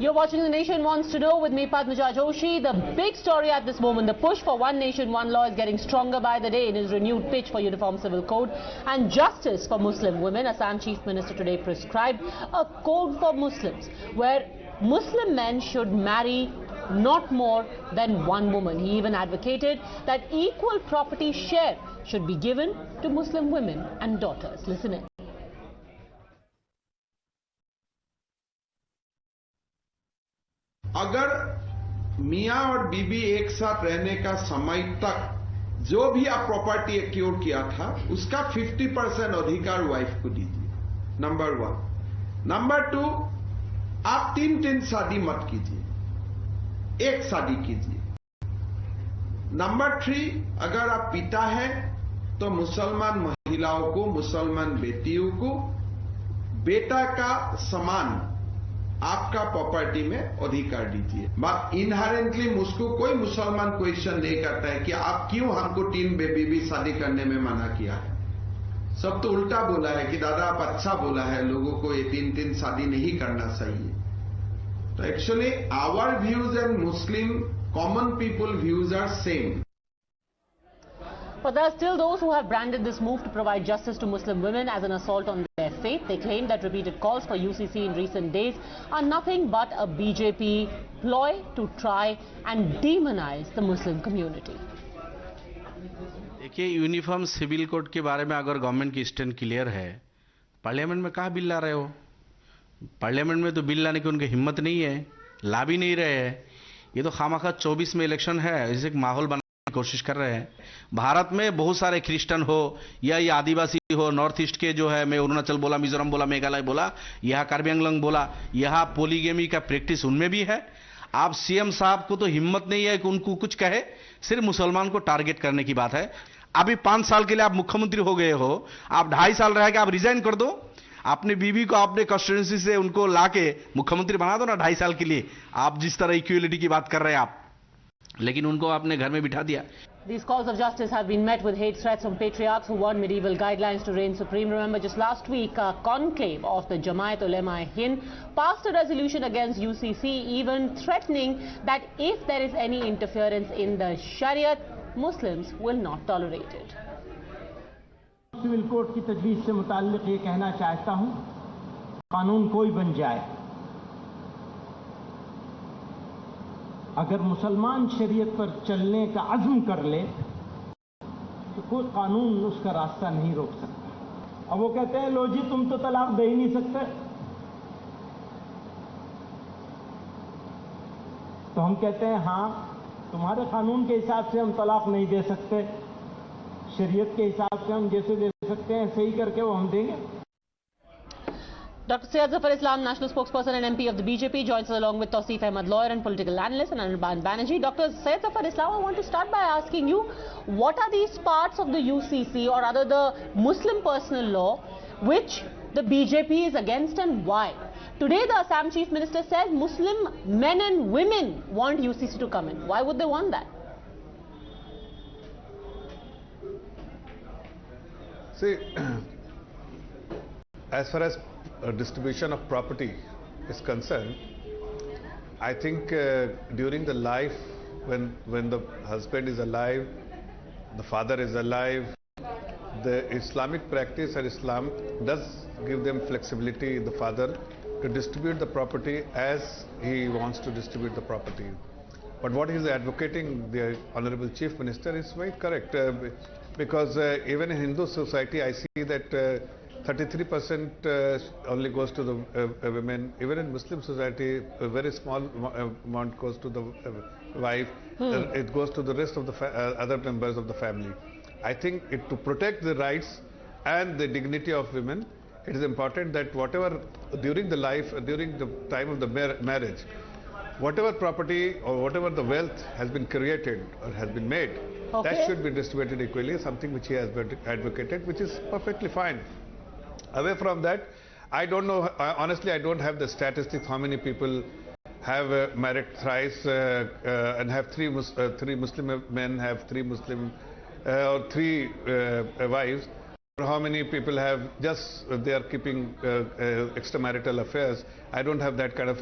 You're watching The Nation Wants to Know with me, Padmaja Joshi. The big story at this moment, the push for one nation, one law is getting stronger by the day in his renewed pitch for Uniform Civil Code and justice for Muslim women. Assam Chief Minister today prescribed a code for Muslims where Muslim men should marry not more than one woman. He even advocated that equal property share should be given to Muslim women and daughters. Listen in. अगर मियां और बीबी एक साथ रहने का समय तक जो भी आप प्रॉपर्टी एक्योर किया था उसका 50% अधिकार वाइफ को दीजिए, नंबर 1। नंबर 2, आप 3 शादी मत कीजिए, एक शादी कीजिए। नंबर 3, अगर आप पिता हैं तो मुसलमान महिलाओं को, मुसलमान बेटियों को बेटा का समान आपका प्रॉपर्टी में अधिकार दीजिए। बट इनहेरेंटली मुझको कोई मुसलमान क्वेश्चन नहीं करता है कि आप क्यों हमको 3 बेबी शादी करने में मना किया है। सब तो उल्टा बोला है कि दादा आप अच्छा बोला है, लोगों को ये 3 शादी नहीं करना चाहिए। तो actually our views and Muslim common people views are same. But there are still those who have branded this move to provide justice to Muslim women as an assault on their faith. They claim that repeated calls for UCC in recent days are nothing but a BJP ploy to try and demonize the Muslim community. देखिए, uniform civil code के बारे में अगर government की stand clear है, parliament में कहाँ bill ला रहे हो? पार्लियामेंट में तो बिल लाने की उनकी हिम्मत नहीं है, ला भी नहीं रहे हैं। ये तो खामखा 24 में इलेक्शन है, इसे एक माहौल बनाने की कोशिश कर रहे हैं। भारत में बहुत सारे क्रिश्चियन हो या ये आदिवासी हो, नॉर्थ ईस्ट के जो है, मैं अरुणाचल बोला, मिजोरम बोला, मेघालय बोला, यहाँ कार्बी आंगलंग बोला, यहाँ पोलीगेमी का प्रैक्टिस उनमें भी है। आप सीएम साहब को तो हिम्मत नहीं है कि उनको कुछ कहे, सिर्फ मुसलमान को टारगेट करने की बात है। अभी 5 साल के लिए आप मुख्यमंत्री हो गए हो, आप 2.5 साल रह के आप रिजाइन कर दो, अपनी बीवी को अपने कॉन्स्टिट्यूंसी से उनको लाके मुख्यमंत्री बना दो ना 2.5 साल के लिए। आप जिस तरह इक्वलिटी की बात कर रहे हैं आप, लेकिन उनको आपने घर में बिठा दिया। These calls of justice have been met with hate threats from patriarchs who want medieval guidelines to reign supreme. Remember, just last week, a conclave of the Jamaat Ulema-e-Hind passed a resolution against UCC, even threatening that if there is any interference in the Shariat, Muslims will not tolerate it. Civil code की तजवीज़ से मुताल्लिक़ ये कहना चाहता हूँ, कानून कोई बन जाए, अगर मुसलमान शरीयत पर चलने का अज़्म कर ले तो कोई कानून उसका रास्ता नहीं रोक सकता। अब वो कहते हैं लो जी तुम तो तलाक दे ही नहीं सकते, तो हम कहते हैं हाँ, तुम्हारे कानून के हिसाब से हम तलाक नहीं दे सकते, शरीयत के हिसाब से हम जैसे दे सकते हैं सही करके वो हम देंगे। Dr. Rafiqul Islam, national spokesperson and MP of the BJP, joins us along with Tausif Ahmed, lawyer and political analyst, and Anirban Banerjee. Dr. Rafiqul Islam, I want to start by asking you, what are these parts of the UCC or rather the Muslim personal law which the BJP is against and why? Today the Assam Chief Minister says Muslim men and women want UCC to come in. Why would they want that? See, as far as distribution of property is concerned, I think during the life when the husband is alive, the father is alive, the Islamic practice and Islam does give them flexibility, the father, to distribute the property as he wants to distribute the property. But what he is advocating, the Honorable Chief Minister, is very correct, because even in Hindu society I see that 33% only goes to the women. Even in Muslim society, a very small amount goes to the wife. It goes to the rest of the other members of the family. I think to protect the rights and the dignity of women, it is important that whatever during the life, during the time of the marriage, whatever property or whatever the wealth has been created or has been made, that should be distributed equally, something which he has advocated, which is perfectly fine. Away from that, I don't know, honestly I don't have the statistics how many people have married thrice and have three Muslim men have 3 Muslim or 3 wives. how many people have just they are keeping extramarital affairs. I don't have that kind of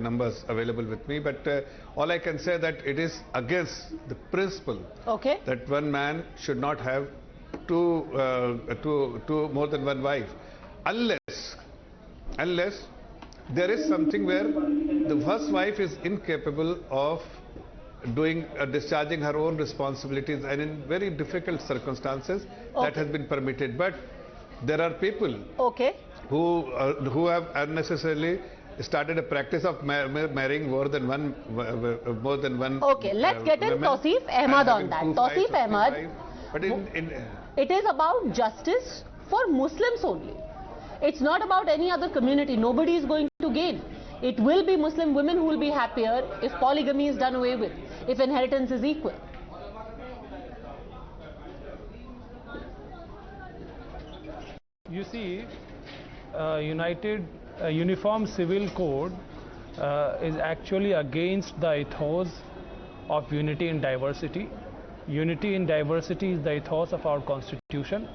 numbers available with me, but all I can say that it is against the principle that one man should not have two more than one wife, unless there is something where the first wife is incapable of discharging her own responsibilities, and in very difficult circumstances that has been permitted. But there are people who have unnecessarily started a practice of marrying more than one. Let's get in Tausif Ahmed on that. Tausif Ahmed, but it is about justice for Muslims only. It's not about any other community. Nobody is going to gain. It will be Muslim women who will be happier if polygamy is done away with, if inheritance is equal. You see, Uniform Civil Code is actually against the ethos of unity in diversity. Unity in diversity is the ethos of our constitution.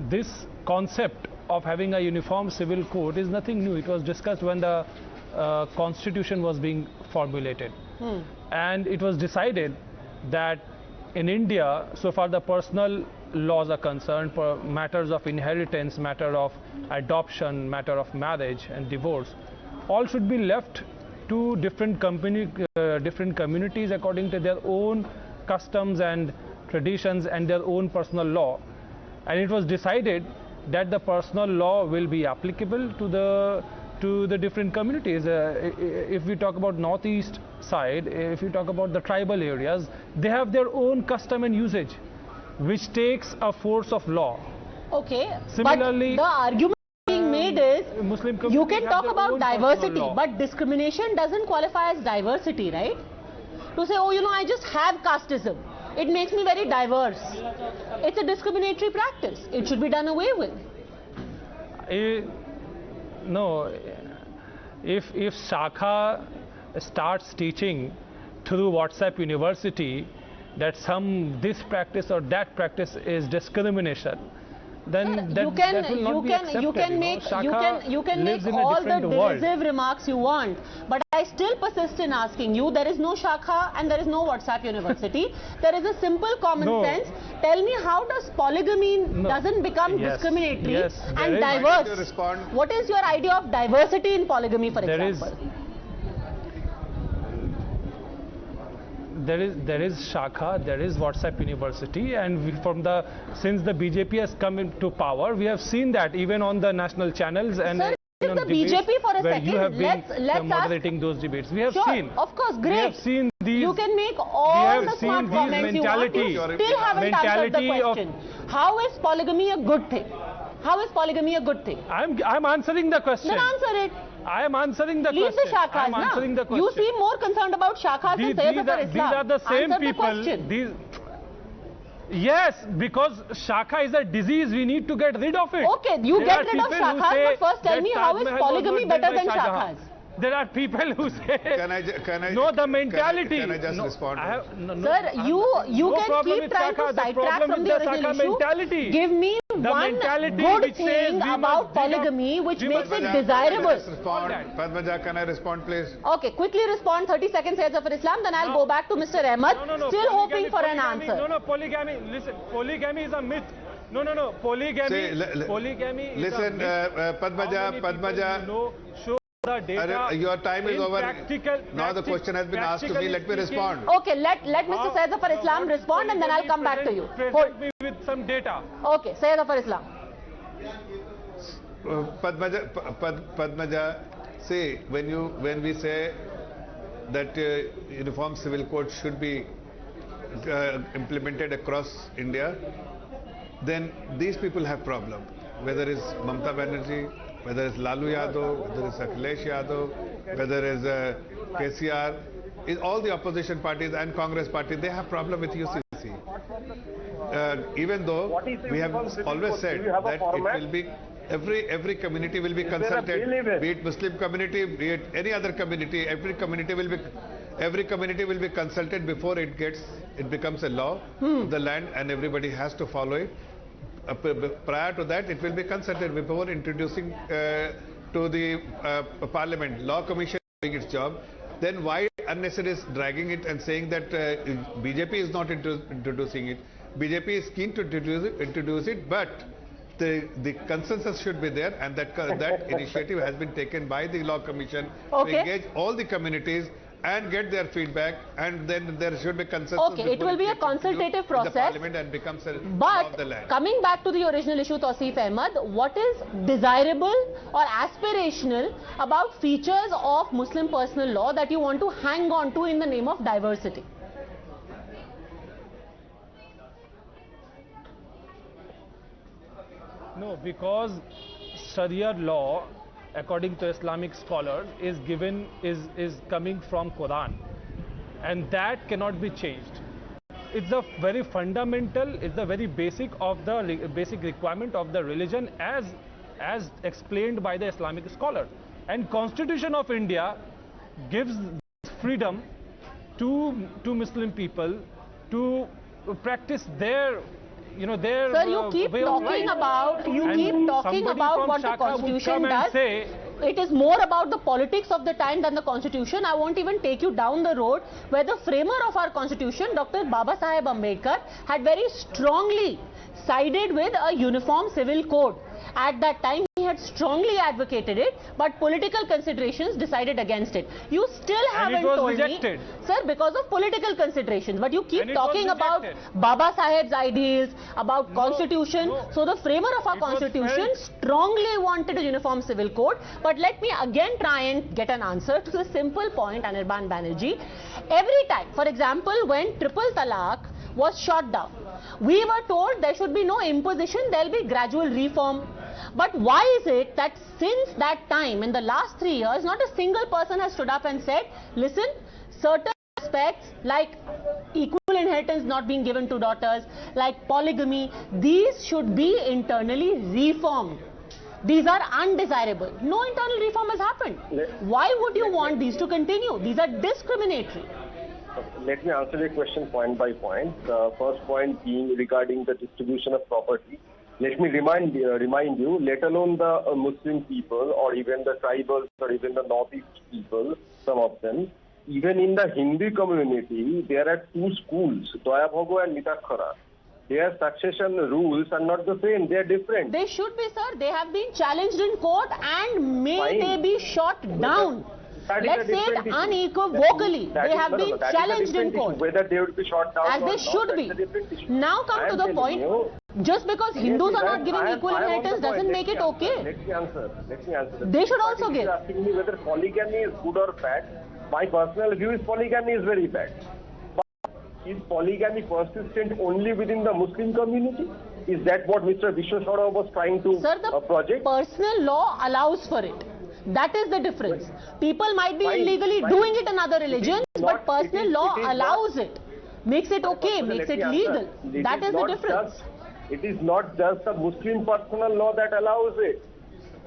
This concept of having a uniform civil code is nothing new. It was discussed when the constitution was being formulated. And it was decided that in India, so far the personal laws are concerned, for matters of inheritance, matter of adoption, matter of marriage and divorce, all should be left to different communities according to their own customs and traditions and their own personal law. And it was decided that the personal law will be applicable to the different communities. If we talk about northeast side, if you talk about the tribal areas, they have their own custom and usage, which takes a force of law. but Similarly, the argument being made is Muslim you can talk about diversity, but discrimination doesn't qualify as diversity, right? To say, oh, I just have casteism, it makes me very diverse. It's a discriminatory practice. It should be done away with. No, if Shakha starts teaching through WhatsApp University that this practice or that practice is discrimination, then that will not be accepted. You can make all the derisive remarks you want, but I still persist in asking you. There is no Shakha and there is no WhatsApp University. There is a simple common sense. Tell me, how does polygamy doesn't become discriminatory and diverse? What is your idea of diversity in polygamy, for example? There is Shakha, there is WhatsApp University, and since the BJP has come into power, we have seen that even on the national channels and Sir, the BJP for a second. You have been moderating those debates. We have seen. Of course, great. We have seen these. You can make all the smart comments you want. You still haven't answered the question. How is polygamy a good thing? How is polygamy a good thing? I'm answering the question. Then answer it. I am answering the question. Leave the shakhas. I'm answering the question. You seem more concerned about shakhas than Sayyid for Islam. These are the same answer people. Yes, because shakha is a disease. We need to get rid of it. Okay, you get rid of shakhas, but first tell me, how is polygamy better than shakhas? There are people who say, can I no, the mentality. Can I just respond? Sir, you can keep trying to sidetrack from the original issue. Mentality. Give me one good thing about polygamy which makes it desirable. Padmaja, can I respond, please? Okay, quickly respond. 30 seconds, Sayyid for Islam. Then I'll go back to Mr. Ahmed. Still hoping for an answer. No, polygamy. Listen, polygamy is a myth. No. Polygamy. Listen, Padmaja. Your time is over. Now the question has been asked to me. Let me respond. Okay, let Mr. Sayyid for Islam respond, and then I'll come back to you. Hold me with some data. Okay, Sayyid for Islam. Padmaja, see, when we say that Uniform Civil Code should be implemented across India, then these people have problem. Whether it's Mamata Banerjee, whether it's Lalu Yadav, whether it's Akhilesh Yadav, whether it's KCR, all the opposition parties and Congress party, they have problem with UCC. Even though we have always said that it will be every community will be consulted, be it Muslim community, be it any other community, every community will be consulted before it becomes a law of the land, and everybody has to follow it. prior to that, it will be consulted before introducing to the Parliament. Law Commission doing its job. Then why unnecessary is dragging it and saying that BJP is not introducing it? BJP is keen to introduce it, but the consensus should be there, and that initiative has been taken by the Law Commission to engage all the communities and get their feedback, and then there should be consensus. Okay, it will be a consultative process. The Parliament and becomes a law of the land. Coming back to the original issue, Tausif Ahmed, what is desirable or aspirational about features of Muslim personal law that you want to hang on to in the name of diversity? No, because Sharia law, according to Islamic scholars, is coming from Quran, and that cannot be changed. It's a very fundamental, it's the very basic of the basic requirement of the religion as explained by the Islamic scholar. And Constitution of India gives freedom to Muslim people to practice their their Sir, you keep talking about what the Constitution does. It is more about the politics of the time than the Constitution. I won't even take you down the road where the framer of our Constitution, Dr. Baba Saheb Ambedkar, had very strongly sided with a uniform civil code. At that time, he had strongly advocated it, but political considerations decided against it. You still haven't told me, sir, because of political considerations. But you keep talking about Baba Saheb's ideals, about Constitution. So the framer of our Constitution strongly wanted a uniform civil code. But let me again try and get an answer to the simple point, Anirban Banerjee. Every time, for example, when triple talaq was shot down, we were told there should be no imposition, there will be gradual reform. But why is it that since that time, in the last 3 years, not a single person has stood up and said, listen, certain aspects like equal inheritance not being given to daughters, like polygamy, these should be internally reformed. These are undesirable. No internal reform has happened. Why would you want these to continue? These are discriminatory. Let me answer your question point by point. The first point being regarding the distribution of property. Let me remind you, let alone the Muslim people or even the tribals or even the Northeast people, some of them, even in the Hindu community, there are two schools, Doyabhogo and Mitakhara. Their succession rules are not the same, they are different. They should be, sir. They have been challenged in court and may they be shot down. Let's say it unequivocally. They have been challenged in court. Whether they would be shot down as they should be. Now come to the point. Just because Hindus are not giving equal inheritance doesn't make it okay. Let me answer. They should also give. Asking me whether polygamy is good or bad. My personal view is polygamy is very bad. But is polygamy persistent only within the Muslim community? Is that what Mr. Vishwaswara was trying to project? Personal law allows for it. That is the difference. People might be illegally doing it in other religions, but personal law allows it. Makes it okay, makes it legal. That is the difference. It is not just the Muslim personal law that allows it.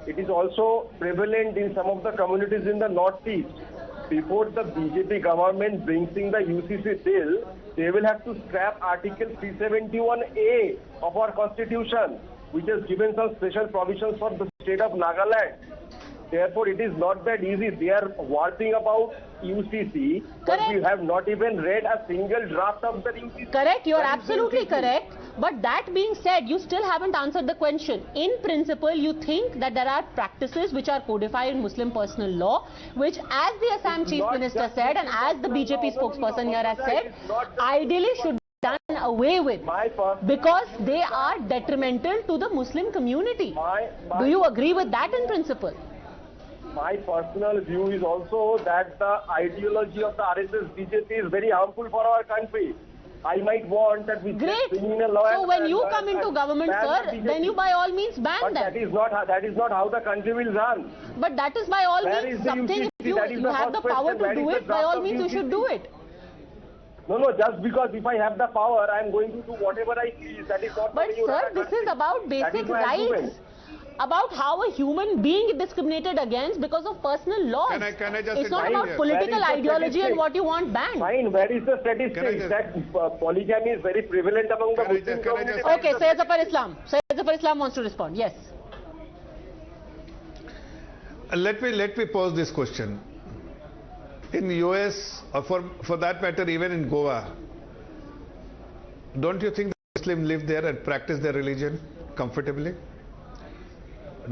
It is also prevalent in some of the communities in the Northeast. Before the BJP government brings in the UCC bill, they will have to scrap Article 371A of our Constitution, which has given some special provisions for the state of Nagaland. Therefore, it is not that easy. They are warning about UCC, but we have not even read a single draft of the UCC. Correct, you are absolutely correct. But that being said, you still haven't answered the question. In principle, you think that there are practices which are codified in Muslim personal law, which as the Assam Chief Minister said and as the BJP spokesperson here has said, ideally should be done away with because they are detrimental to the Muslim community. Do you agree with that in principle? My personal view is also that the ideology of the RSS BJP is very harmful for our country. I might want that we Great. So when you come into government, sir, then you by all means ban them. That is not how the country will run. But that is by all means something. If you have the power to do it, by all means you should do it. No, just because if I have the power, I am going to do whatever I please. That is not. But sir, this is about basic rights. About how a human being is discriminated against because of personal laws. Can I just it's not about political ideology and what you want banned. Fine, where is the statistics that polygamy is very prevalent among the Muslim community? Okay, Sayyid Zafar Islam. Rafiqul Islam wants to respond. Yes. Let me pose this question. In the US, or for that matter, even in Goa, don't you think the Muslims live there and practice their religion comfortably?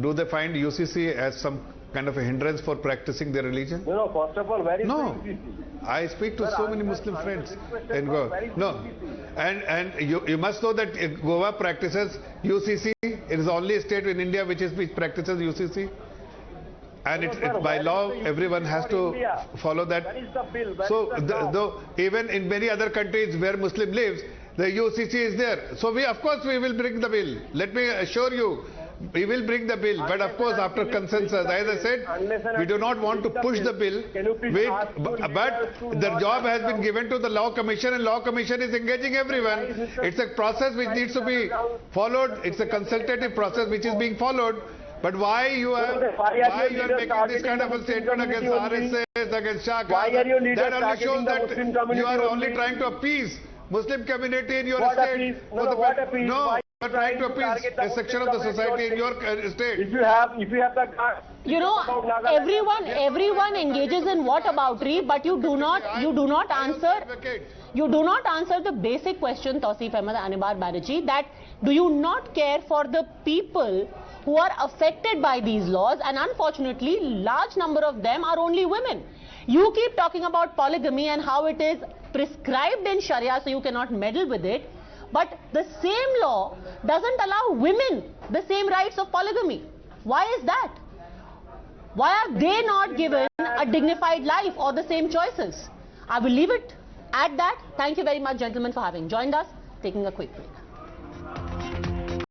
Do they find UCC as some kind of a hindrance for practicing their religion? No, first of all, where is No. the UCC? I speak to so many Muslim friends in Goa. No. And you must know that Goa practices UCC. It is the only state in India which practices UCC. And it's by law, everyone has to follow that. Where is the bill? So, though even in many other countries where Muslim lives, the UCC is there. So, of course, we will bring the bill. Let me assure you, we will bring the bill. But of course, after consensus, as I said, we do not want to push the bill. But the job has been given to the Law Commission, and Law Commission is engaging everyone. It's a process which needs to be followed. It's a consultative process which is being followed. But why you are making this kind of a statement against RSS, against Shah? That only shows that you are only trying to appease Muslim community in your state. No, you are trying to appease a section of the society in your state. If you have the You know, everyone engages in whataboutery, but you do not answer the basic question, Tausif Ahmed Anibar Banerjee, that do you not care for the people who are affected by these laws, and unfortunately large number of them are only women. You keep talking about polygamy and how it is prescribed in Sharia, so you cannot meddle with it, but the same law doesn't allow women the same rights of polygamy. Why is that? Why are they not given a dignified life or the same choices? I will leave it at that. Thank you very much, gentlemen, for having joined us. Taking a quick break.